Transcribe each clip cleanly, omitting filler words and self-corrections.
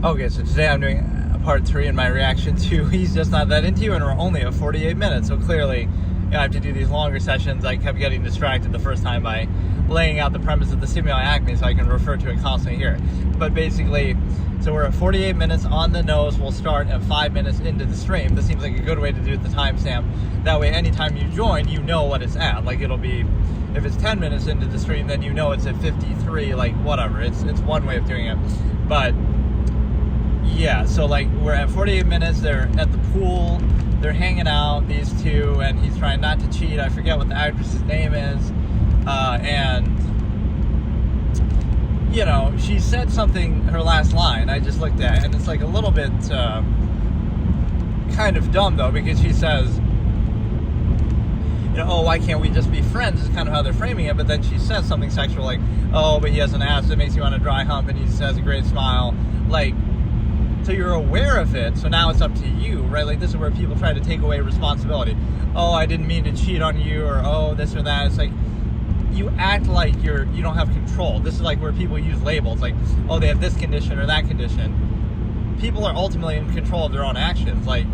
Okay, so today I'm doing part 3 in my reaction to He's Just Not That Into You, and we're only at 48 minutes, so clearly I have to do these longer sessions. I kept getting distracted the first time by laying out the premise of the stimuli acme so I can refer to it constantly here. But basically, so we're at 48 minutes on the nose. We'll start at 5 minutes into the stream. This seems like a good way to do the timestamp. That way, anytime you join, you know what it's at. Like, it'll be, if it's 10 minutes into the stream, then you know it's at 53, like, whatever. It's one way of doing it. But yeah, so like we're at 48 minutes, they're at the pool, they're hanging out, these two, and he's trying not to cheat. I forget what the actress's name is. And, you know, she said something, her last line, I just looked at, and it's like a little bit kind of dumb though, because she says, you know, oh, why can't we just be friends, is kind of how they're framing it. But then she says something sexual like, oh, but he has an ass that makes you want to dry hump, and he just has a great smile. Like, so you're aware of it, so now it's up to you, right? Like, this is where people try to take away responsibility. Oh, I didn't mean to cheat on you, or oh, this or that. It's like, you act like you don't have control. This is like where people use labels, like, oh, they have this condition or that condition. People are ultimately in control of their own actions, like,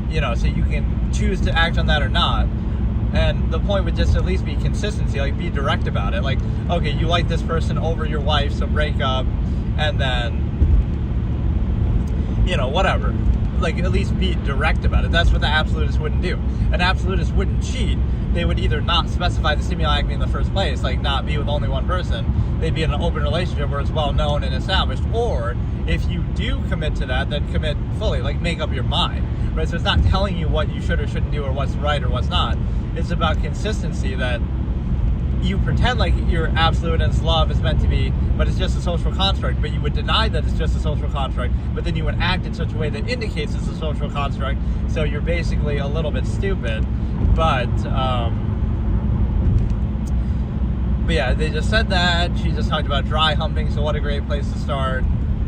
you know, so you can choose to act on that or not. And the point would just at least be consistency, like, be direct about it. Like, okay, you like this person over your wife, so break up, and then, you know, whatever. Like, at least be direct about it. That's what the absolutist wouldn't do. An absolutist wouldn't cheat. They would either not specify the stimuli acme in the first place, like not be with only one person. They'd be in an open relationship where it's well known and established. Or if you do commit to that, then commit fully, like make up your mind, right? So it's not telling you what you should or shouldn't do or what's right or what's not. It's about consistency, that you pretend like you're absolute and it's love is meant to be, but it's just a social construct. But you would deny that it's just a social construct, but then you would act in such a way that indicates it's a social construct. So you're basically a little bit stupid. But yeah, they just said that. She just talked about dry humping, so what a great place to start.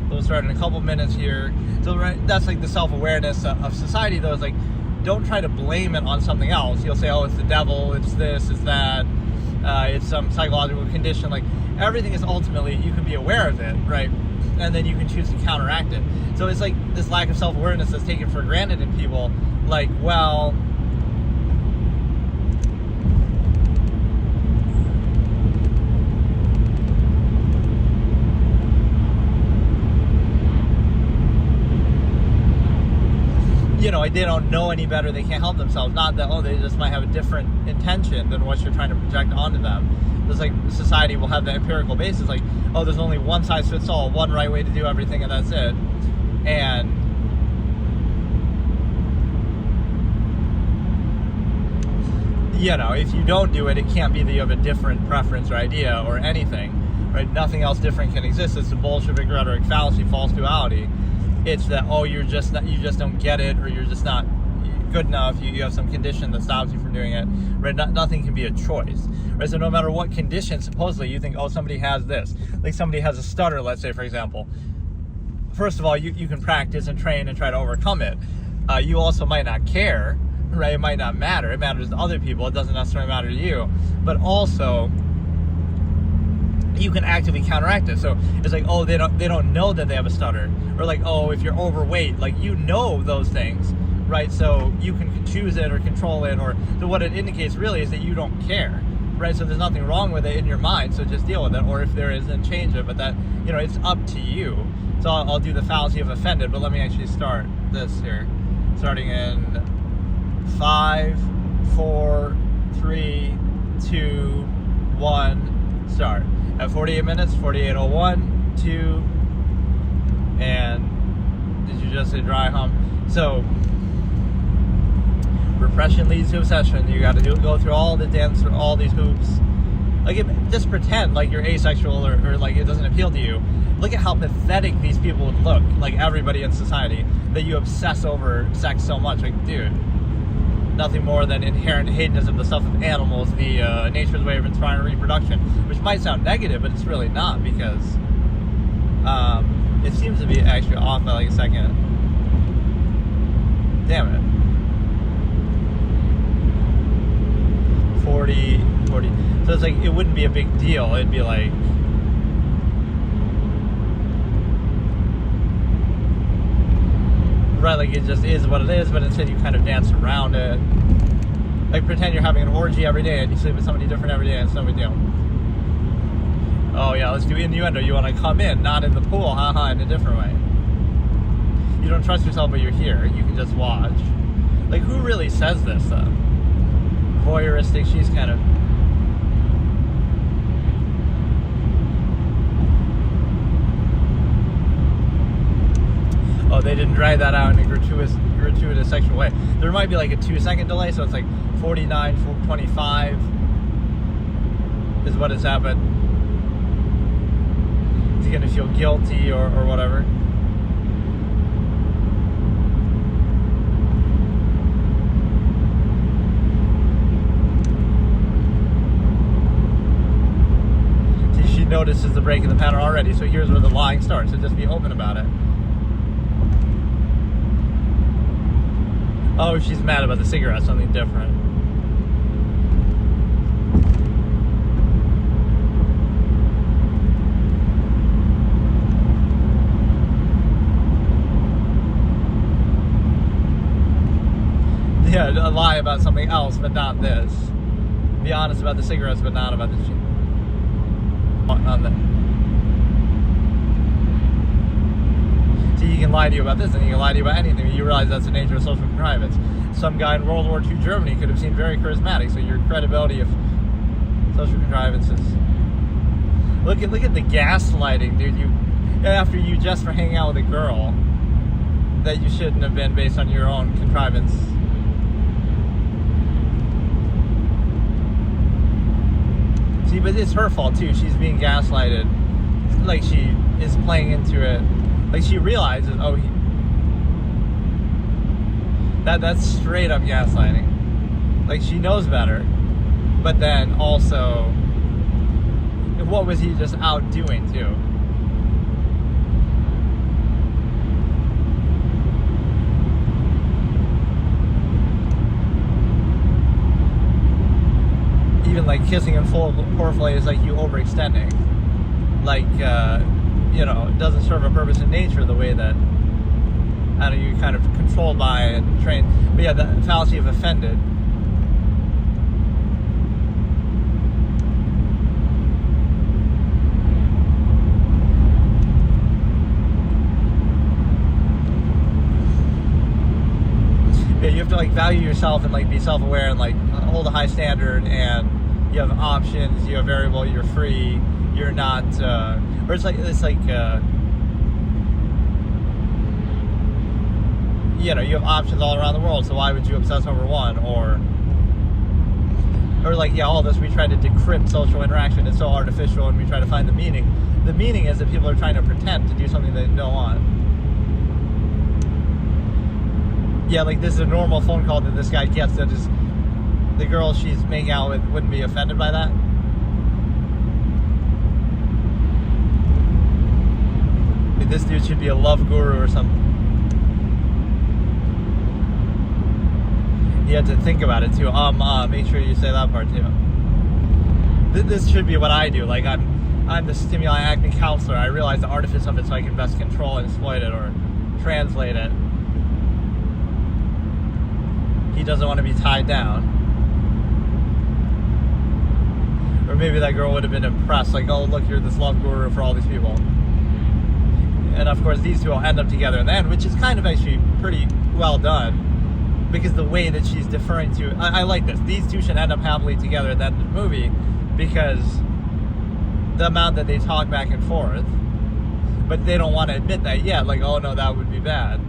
We'll start in a couple minutes here. So right, that's like the self-awareness of society, though, is like, don't try to blame it on something else. You'll say, oh, it's the devil, it's this, it's that. It's some psychological condition. Like, everything is ultimately, you can be aware of it, right? And then you can choose to counteract it. So it's like this lack of self-awareness that's taken for granted in people. Like, well, you know, they don't know any better, they can't help themselves. Not that, oh, they just might have a different intention than what you're trying to project onto them. It's like society will have the empirical basis, like, oh, there's only one size fits all, one right way to do everything, and that's it. And you know, if you don't do it, it can't be that you have a different preference or idea or anything, right? Nothing else different can exist. It's a Bolshevik rhetoric fallacy, false duality. It's that, oh, you just don't get it, or you're just not good enough, you have some condition that stops you from doing it, right? Nothing can be a choice, right? So no matter what condition, supposedly, you think, oh, somebody has this. Like, somebody has a stutter, let's say, for example. First of all, you can practice and train and try to overcome it. You also might not care, right? It might not matter. It matters to other people. It doesn't necessarily matter to you. But also, you can actively counteract it. So it's like, oh, they don't know that they have a stutter, or like, oh, if you're overweight, like, you know those things, right? So you can choose it or control it, or so what it indicates really is that you don't care, right? So there's nothing wrong with it in your mind, so just deal with it, or if there is, then change it. But that, you know, it's up to you. So I'll do the fallacy of offended, but let me actually start this here, starting in 5, 4, 3, 2, 1, start. At 48 minutes, 48:01, 2, and did you just say dry hump? So, repression leads to obsession. You got to go through all the dance, or all these hoops. Like, just pretend like you're asexual, or like it doesn't appeal to you. Look at how pathetic these people would look, like everybody in society, that you obsess over sex so much. Like, dude, nothing more than inherent hedonism, the stuff of animals, the nature's way of inspiring reproduction, which might sound negative, but it's really not, because it seems to be actually off by like a second. Damn it. 40. So it's like, it wouldn't be a big deal. It'd be like, right, like it just is what it is, but instead you kind of dance around it. Like pretend you're having an orgy every day and you sleep with somebody different every day and it's no big deal. Oh yeah, let's do innuendo. You want to come in, not in the pool, haha, in a different way. You don't trust yourself, but you're here. You can just watch. Like, who really says this, though? Voyeuristic, she's kind of... Oh, they didn't drag that out in a gratuitous sexual way. There might be like a 2-second delay, so it's like 49:25 is what it's at, but is he gonna feel guilty or whatever? See, she notices the break in the pattern already, so here's where the lying starts, so just be open about it. Oh, she's mad about the cigarette, something different. Yeah, lie about something else, but not this. Be honest about the cigarettes, but not about the on the. See, he can lie to you about this, and he can lie to you about anything. You realize that's the nature of social contrivance. Some guy in World War II Germany could have seemed very charismatic, so your credibility of social contrivance is... Look at the gaslighting, dude. After you just for hanging out with a girl that you shouldn't have been based on your own contrivance. See, but it's her fault too. She's being gaslighted. Like she is playing into it. Like she realizes, oh, that's straight up gaslighting. Like she knows better, but then also, what was he just out doing too? Even like kissing in full foreplay is like you overextending. Like, you know, it doesn't serve a purpose in nature the way that, I don't know, you're kind of controlled by and trained. But yeah, the fallacy of offended. Yeah, you have to like value yourself and like be self-aware and like hold a high standard, and you have options, you have variable, you're free, you're not, or it's like, you know, you have options all around the world, so why would you obsess over one? Or like, yeah, all this, we try to decrypt social interaction. It's so artificial, and we try to find the meaning. The meaning is that people are trying to pretend to do something they don't want. Yeah, like this is a normal phone call that this guy gets, that is, the girl she's making out with wouldn't be offended by that. This dude should be a love guru or something. You have to think about it too. Make sure you say that part too. This should be what I do. Like I'm the stimuli acting counselor. I realize the artifice of it so I can best control and exploit it or translate it. He doesn't want to be tied down. Or maybe that girl would have been impressed, like, oh look, you're this love guru for all these people. And of course these two will end up together in the end, which is kind of actually pretty well done. Because the way that she's deferring to, I like this. These two should end up happily together at the end of the movie, because the amount that they talk back and forth, but they don't want to admit that yet. Like, oh no, that would be bad.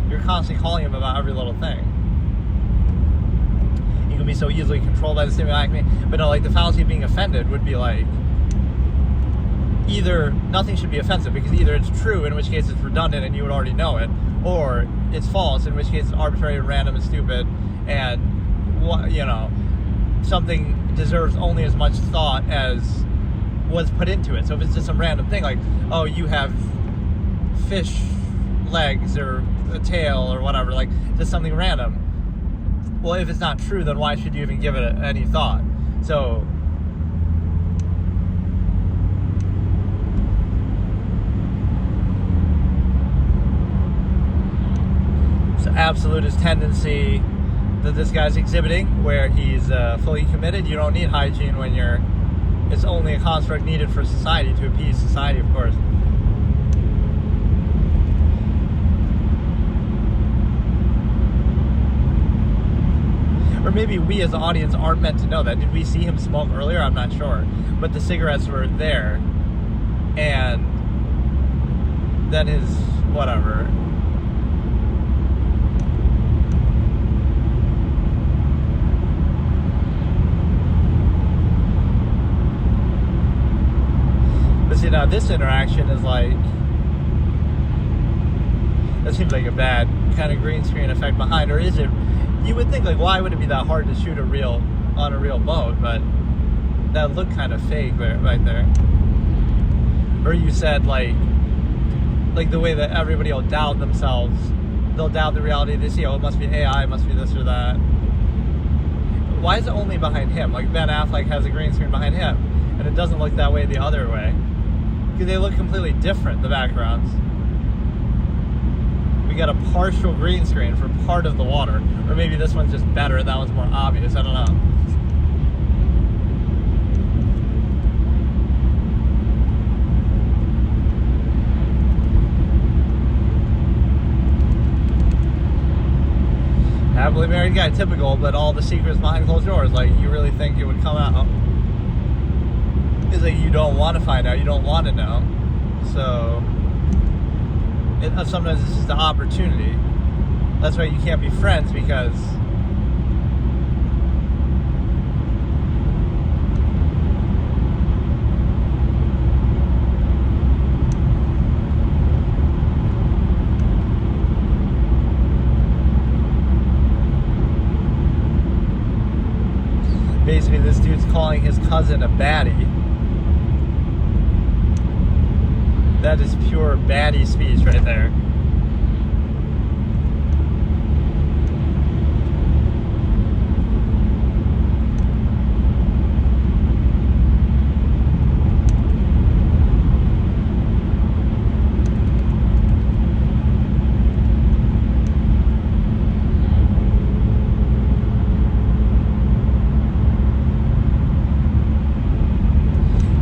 You're constantly calling him about every little thing. You can be so easily controlled by the stimuli acme. But no, like the fallacy of being offended would be like, either nothing should be offensive, because either it's true, in which case it's redundant and you would already know it, or it's false, in which case it's arbitrary and random and stupid, and, you know, something deserves only as much thought as was put into it. So if it's just some random thing, like, oh, you have fish legs or a tail or whatever, like just something random. Well, if it's not true, then why should you even give it any thought? So absolutist tendency that this guy's exhibiting, where he's fully committed. You don't need hygiene when it's only a construct needed for society, to appease society, of course. Or maybe we as an audience aren't meant to know that. Did we see him smoke earlier? I'm not sure. But the cigarettes were there. And then his whatever. But see, now this interaction is like, that seems like a bad kind of green screen effect behind. Or is it? You would think, like, why would it be that hard to shoot on a real boat? But that looked kind of fake right there. Or you said, like the way that everybody will doubt themselves. They'll doubt the reality they see. Oh, it must be AI, it must be this or that. Why is it only behind him? Like, Ben Affleck has a green screen behind him, and it doesn't look that way the other way. Because they look completely different, the backgrounds. We got a partial green screen for part of the water. Or maybe this one's just better and that one's more obvious. I don't know. Happily married guy, typical, but all the secrets behind closed doors. Like, you really think it would come out? It's like you don't want to find out. You don't want to know. So sometimes it's just an opportunity. That's why you can't be friends, because basically this dude's calling his cousin a baddie. That is pure baddie speech right there.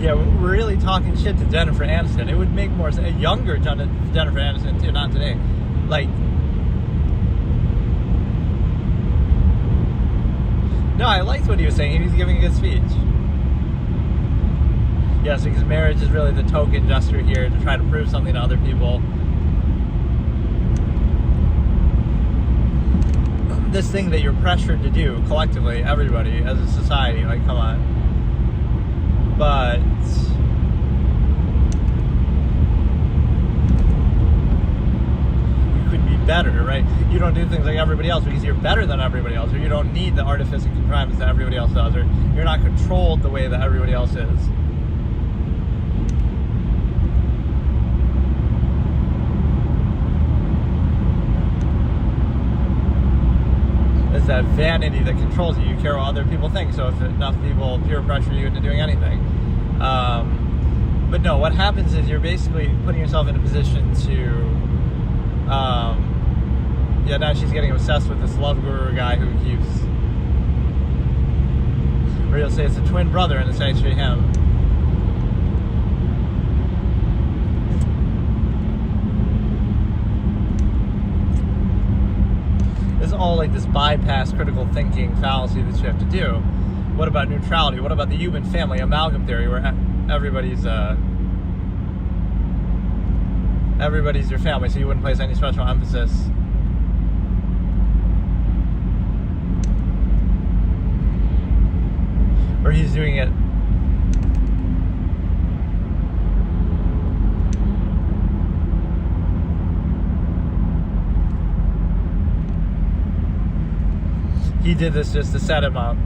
Yeah, we're really talking shit to Jennifer Aniston. It would make more sense. A younger Jennifer Aniston, too, not today. Like, no, I liked what he was saying. He was giving a good speech. Yes, because marriage is really the token gesture here to try to prove something to other people. This thing that you're pressured to do collectively, everybody, as a society, like, come on. But you could be better, right? You don't do things like everybody else because you're better than everybody else, or you don't need the artifice and contrivance that everybody else does, or you're not controlled the way that everybody else is. It's that vanity that controls you. You care what other people think, so if enough people peer pressure you into doing anything. But no, what happens is you're basically putting yourself in a position to, now she's getting obsessed with this love guru guy who keeps, or you'll say it's a twin brother and it's actually him. It's all like this bypass critical thinking fallacy that you have to do. What about neutrality? What about the human family amalgam theory, where everybody's your family, so you wouldn't place any special emphasis? Or he's doing it. He did this just to set him up.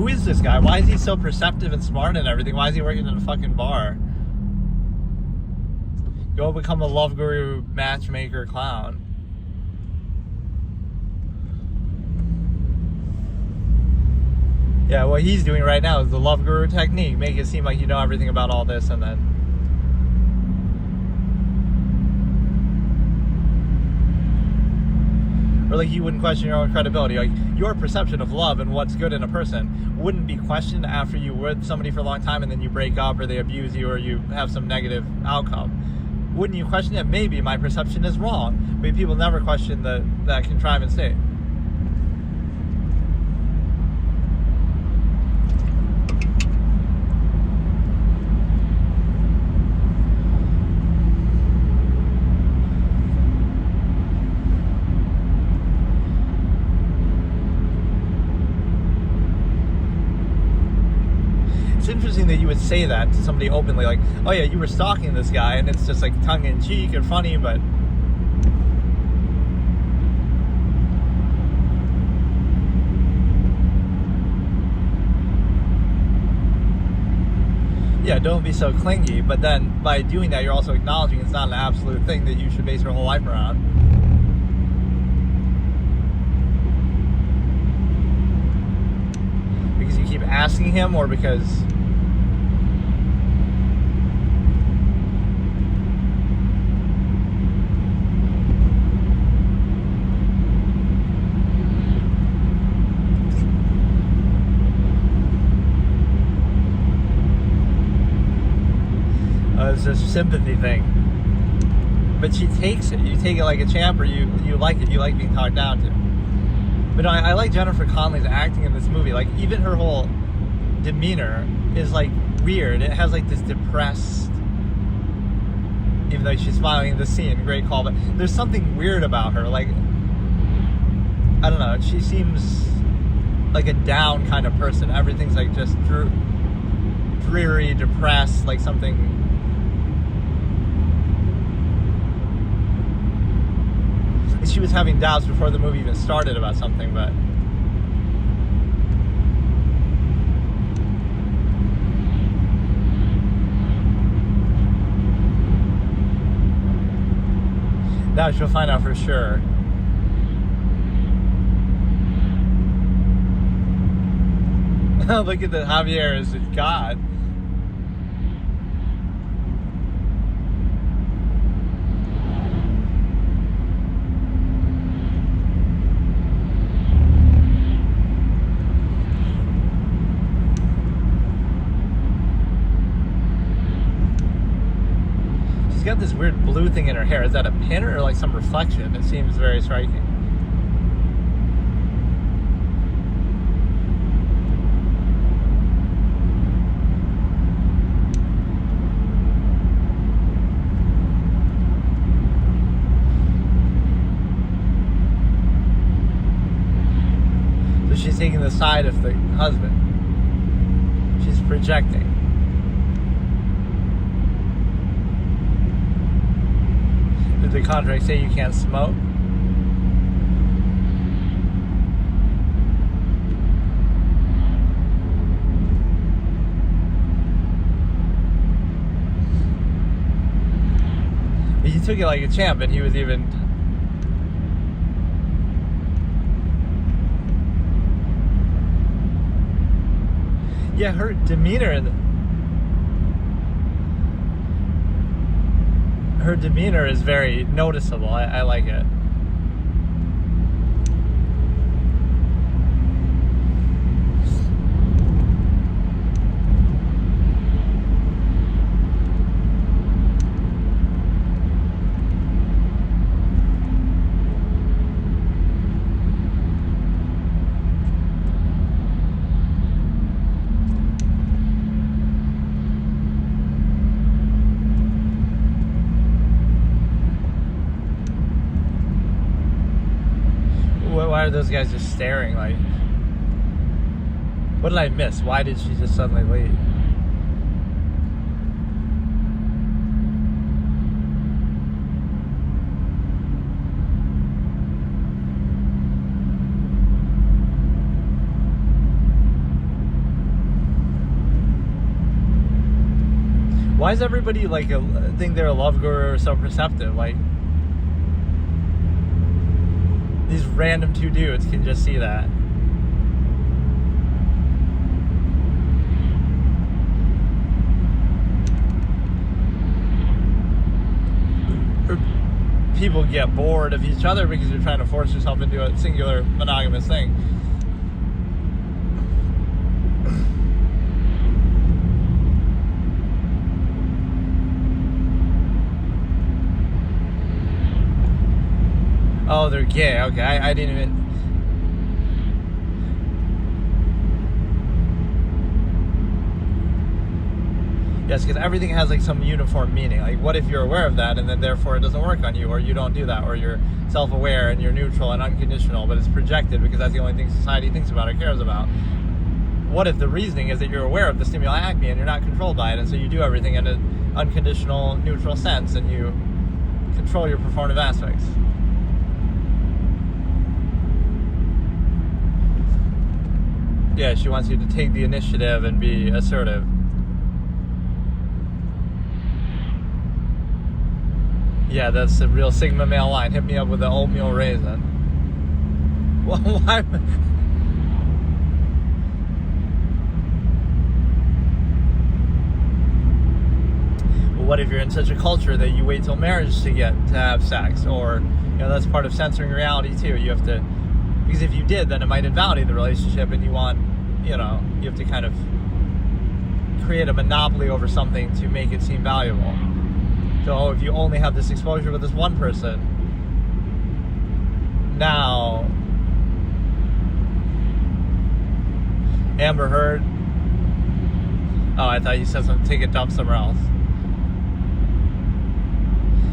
who is this guy? Why is he so perceptive and smart and everything? Why is he working in a fucking bar? Go become a love guru, matchmaker, clown. Yeah, what he's doing right now is the love guru technique. Make it seem like you know everything about all this, and then... Or like you wouldn't question your own credibility. Like your perception of love and what's good in a person wouldn't be questioned after you were with somebody for a long time and then you break up or they abuse you or you have some negative outcome. Wouldn't you question it? Maybe my perception is wrong, but people never question that contrivance state. It's interesting that you would say that to somebody openly, like, oh yeah, you were stalking this guy, and it's just like tongue-in-cheek and funny, but... Yeah, don't be so clingy, but then by doing that, you're also acknowledging it's not an absolute thing that you should base your whole life around. Because you keep asking him, or because... It's a sympathy thing. But she takes it. You take it like a champ, or you like it. You like being talked down to. But no, I like Jennifer Connelly's acting in this movie. Like, even her whole demeanor is, like, weird. It has, like, this depressed... Even though she's smiling in the scene, great call. But there's something weird about her. Like, I don't know. She seems like a down kind of person. Everything's, like, just dreary, depressed, like something... She was having doubts before the movie even started about something, but... Now she'll find out for sure. Look at the Javier as God. She's got this weird blue thing in her hair. Is that a pin or like some reflection? It seems very striking. So she's taking the side of the husband. She's projecting. Did the contract say you can't smoke? He took it like a champ, and he was even... Yeah, her demeanor in her demeanor is very noticeable. I like it. Why are those guys just staring? Like, what did I miss? Why did she just suddenly leave? Why is everybody like think they're a love guru or so perceptive? Like, these random two dudes can just see that. People get bored of each other because you're trying to force yourself into a singular monogamous thing. Oh, they're gay. Okay, I didn't even... Yes, because everything has like some uniform meaning. Like, what if you're aware of that and then therefore it doesn't work on you, or you don't do that, or you're self-aware and you're neutral and unconditional, but it's projected because that's the only thing society thinks about or cares about? What if the reasoning is that you're aware of the stimuli acme and you're not controlled by it, and so you do everything in an unconditional, neutral sense, and you control your performative aspects? Yeah, she wants you to take the initiative and be assertive. Yeah, that's the real Sigma male line. Hit me up with the oatmeal raisin. Well, why? Well, what if you're in such a culture that you wait till marriage to have sex? Or, that's part of censoring reality too. You have to, because if you did, then it might invalidate the relationship, and you want, you have to kind of create a monopoly over something to make it seem valuable. So if you only have this exposure with this one person, now Amber Heard. Oh, I thought you said something. Take a dump somewhere else.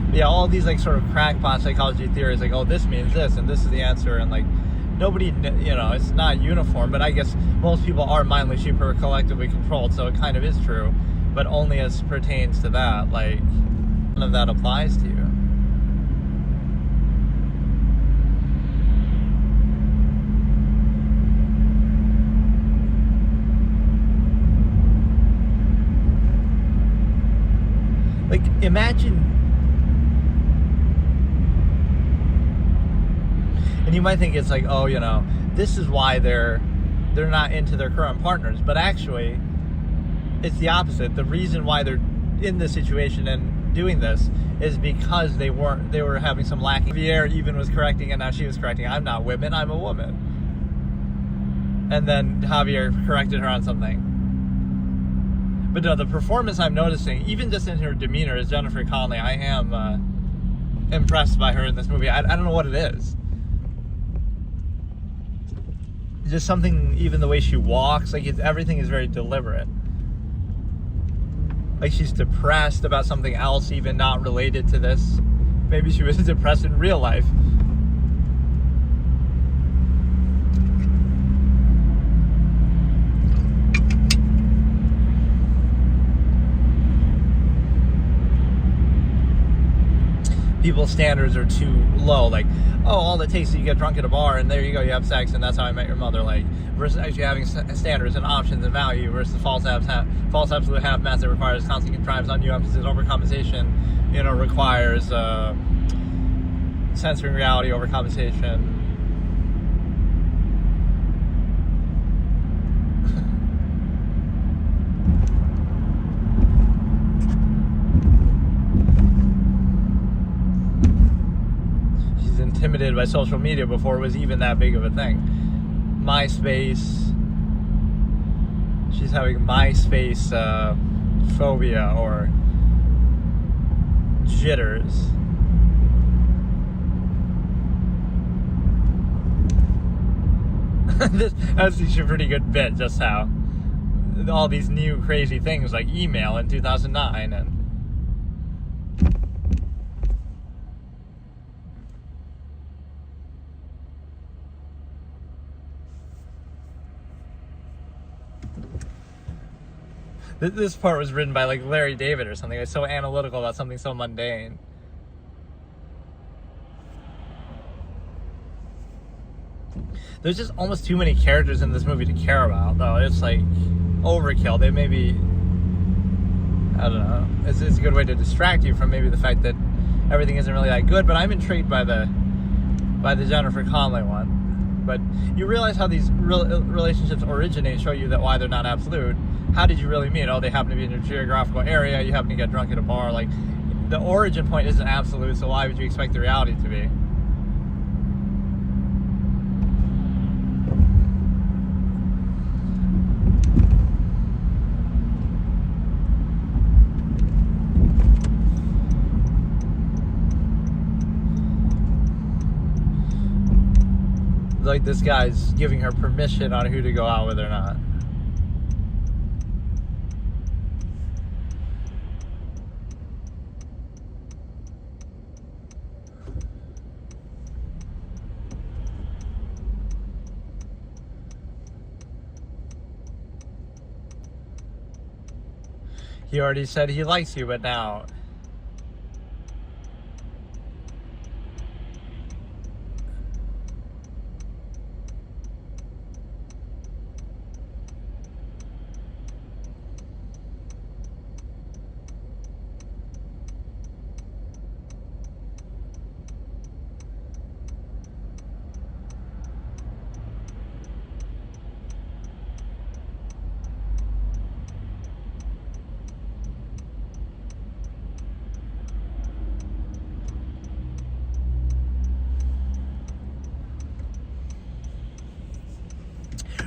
But yeah, all these like sort of crackpot psychology theories, like, oh, this means this and this is the answer, and like nobody, it's not uniform. But I guess most people are mindless sheep who are collectively controlled, so it kind of is true, but only as pertains to that. Like, none of that applies to you. Like, imagine, and you might think it's like, oh, this is why they're not into their current partners, but actually it's the opposite. The reason why they're in this situation and doing this is because they were having some lacking. Javier even was correcting, and now she was correcting. I'm not women, I'm a woman. And then Javier corrected her on something. But no, the performance I'm noticing, even just in her demeanor, is Jennifer Connelly. I am impressed by her in this movie. I don't know what it is. Just something, even the way she walks, like everything is very deliberate. Like, she's depressed about something else, even not related to this. Maybe she was depressed in real life. People's standards are too low. Like, oh, all it takes is you get drunk at a bar and there you go, you have sex and that's how I met your mother. Like, versus actually having standards and options and value, versus false absolute half-mass that requires constant contrives, undue emphasis, overcompensation, requires censoring reality, overcompensation. Intimidated by social media before it was even that big of a thing. MySpace. She's having MySpace phobia or jitters. That's a pretty good bit, just how all these new crazy things like email in 2009 and this part was written by like Larry David or something. It's so analytical about something so mundane. There's just almost too many characters in this movie to care about, though. It's like overkill. They maybe I don't know. It's a good way to distract you from maybe the fact that everything isn't really that good. But I'm intrigued by the Jennifer Connelly one. But you realize how these relationships originate, show you that why they're not absolute. How did you really meet? Oh, they happen to be in your geographical area. You happen to get drunk at a bar. Like, the origin point isn't absolute, so why would you expect the reality to be? Like, this guy's giving her permission on who to go out with or not. He already said he likes you, but now...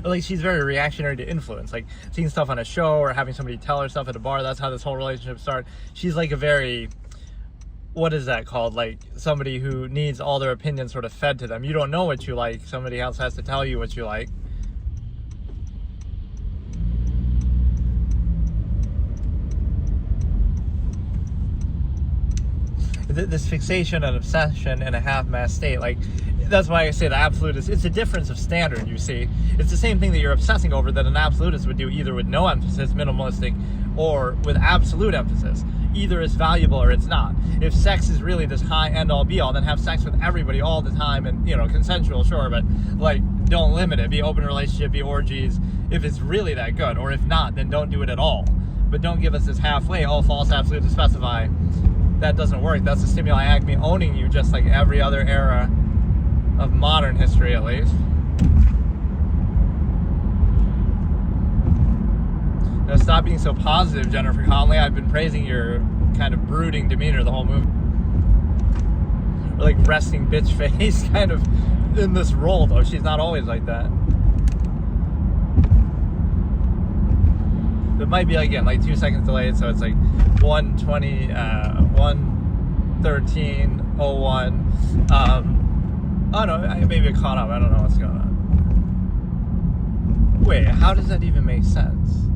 like, she's very reactionary to influence, like seeing stuff on a show or having somebody tell her stuff at a bar. That's how this whole relationship started. She's like a very, what is that called, like somebody who needs all their opinions sort of fed to them. You don't know what you like, somebody else has to tell you what you like. This fixation and obsession in a half-mast state, like, that's why I say the absolutist, it's a difference of standard, you see. It's the same thing that you're obsessing over that an absolutist would do, either with no emphasis, minimalistic, or with absolute emphasis. Either it's valuable or it's not. If sex is really this high end-all be-all, then have sex with everybody all the time, and, you know, consensual, sure, but, like, don't limit it. Be open relationship, be orgies, if it's really that good. Or if not, then don't do it at all. But don't give us this halfway, all false absolute to specify. That doesn't work. That's the stimuli acme owning you, just like every other era of modern history, at least. Now, stop being so positive, Jennifer Connelly. I've been praising your kind of brooding demeanor the whole movie. Or like resting bitch face, kind of in this role, though. She's not always like that. It might be, again, like 2 seconds delayed, so it's like 1:20, 1:13:01. Oh no, maybe it caught up. I don't know what's going on. Wait, how does that even make sense?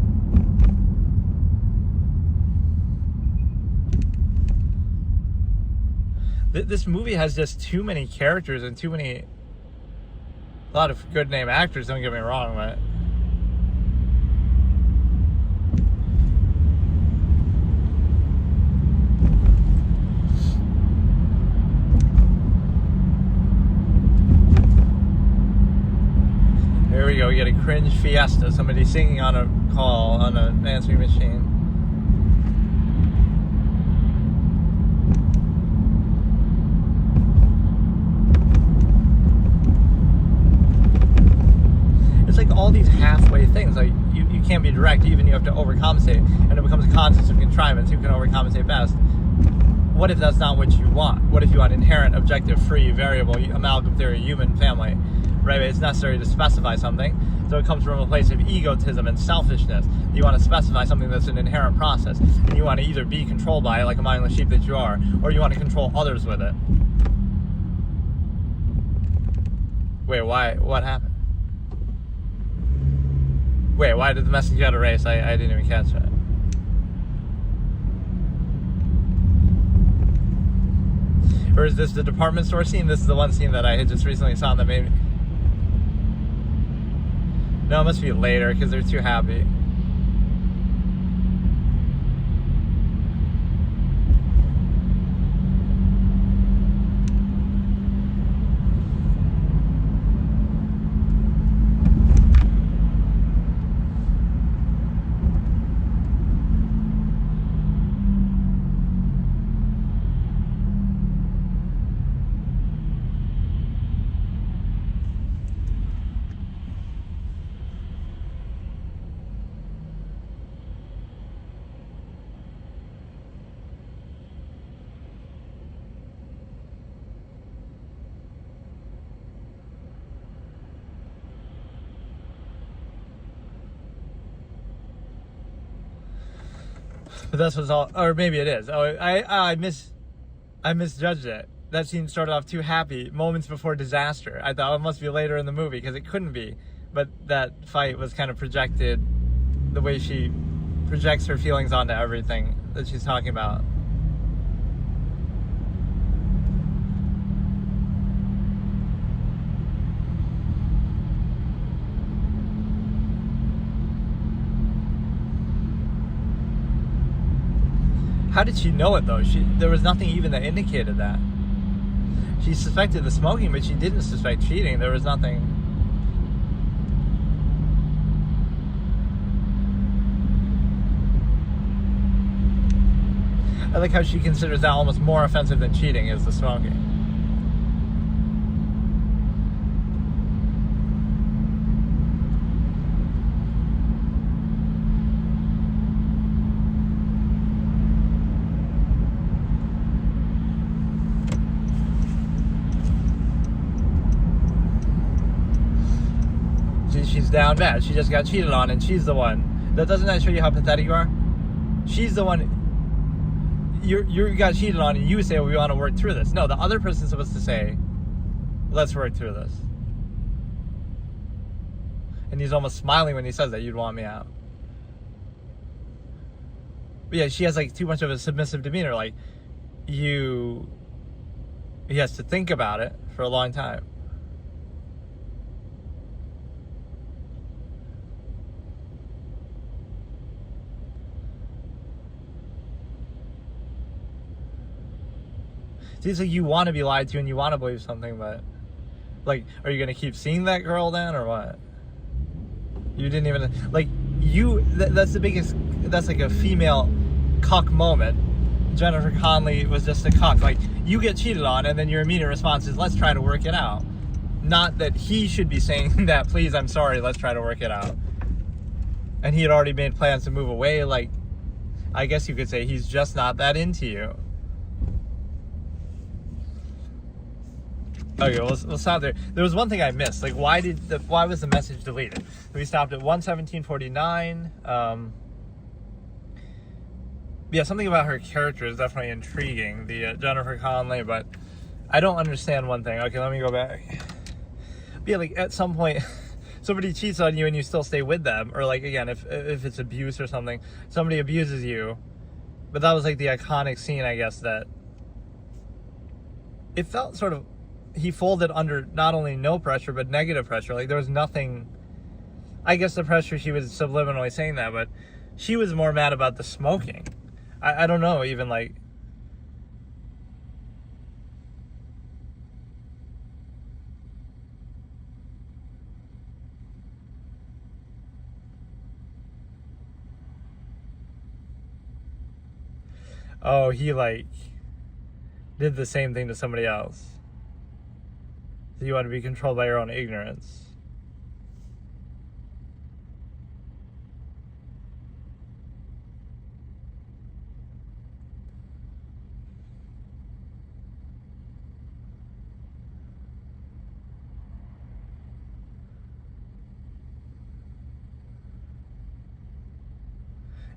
This movie has just too many characters and too many... A lot of good name actors, don't get me wrong, but... Here we go, we get a cringe fiesta. Somebody singing on a call, on an answering machine. It's like all these halfway things. Like, you can't be direct, even you have to overcompensate. And it becomes a contest of contrivance. Who can overcompensate best? What if that's not what you want? What if you want inherent, objective, free, variable, amalgam theory, human family? Right? It's necessary to specify something. So it comes from a place of egotism and selfishness. You want to specify something that's an inherent process. And you want to either be controlled by it, like a mindless sheep that you are, or you want to control others with it. Wait, why? What happened? Wait, why did the message get erased? I didn't even catch that. Or is this the department store scene? This is the one scene that I had just recently saw that made me... No, it must be later because they're too happy. But that's what's all, or maybe it is. Oh, I misjudged it. That scene started off too happy, moments before disaster. I thought it must be later in the movie, because it couldn't be. But that fight was kind of projected, the way she projects her feelings onto everything that she's talking about. How did she know it, though? There was nothing even that indicated that. She suspected the smoking, but she didn't suspect cheating. There was nothing. I like how she considers that almost more offensive than cheating is the smoking. She's down bad. She just got cheated on, and she's the one. Doesn't that show you how pathetic you are? She's the one. You got cheated on, and you say, well, we want to work through this. No, the other person's supposed to say, let's work through this. And he's almost smiling when he says that, you'd want me out. But yeah, she has like too much of a submissive demeanor. Like, he has to think about it for a long time. See, it's like you want to be lied to and you want to believe something, but like, are you going to keep seeing that girl then, or what? You didn't even, like, that's the biggest, that's like a female cuck moment. Jennifer Connelly was just a cuck. Like, you get cheated on, and then your immediate response is, let's try to work it out. Not that he should be saying that, please, I'm sorry, let's try to work it out. And he had already made plans to move away. Like, I guess you could say he's just not that into you. Okay, we'll stop there. There was one thing I missed. Like, why was the message deleted? We stopped at 1:17:49. Yeah, something about her character is definitely intriguing, the Jennifer Connelly, but I don't understand one thing. Okay, let me go back. But yeah, like, at some point, somebody cheats on you and you still stay with them, or like, again, if it's abuse or something, somebody abuses you. But that was like the iconic scene, I guess, that it felt sort of, he folded under not only no pressure, but negative pressure. Like, there was nothing, I guess the pressure, she was subliminally saying that, but she was more mad about the smoking. I don't know, even like, oh, he like did the same thing to somebody else. So you want to be controlled by your own ignorance.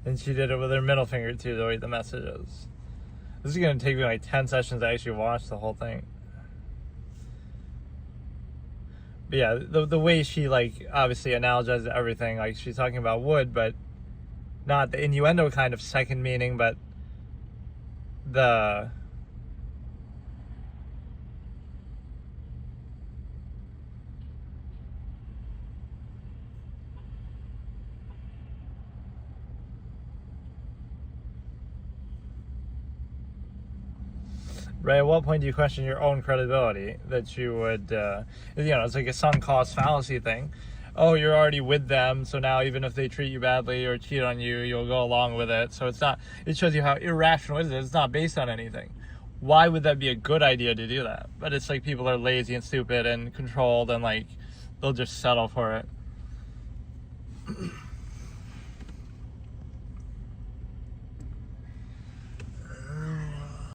And she did it with her middle finger too, to read the messages. This is going to take me like 10 sessions to actually watch the whole thing. But yeah, the way she, like, obviously analogizes everything, like, she's talking about wood, but not the innuendo kind of second meaning, but the right, at what point do you question your own credibility that you would, it's like a sunk cost fallacy thing. Oh, you're already with them, so now even if they treat you badly or cheat on you, you'll go along with it. So it's not, it shows you how irrational it is. It's not based on anything. Why would that be a good idea to do that? But it's like people are lazy and stupid and controlled, and like, they'll just settle for it.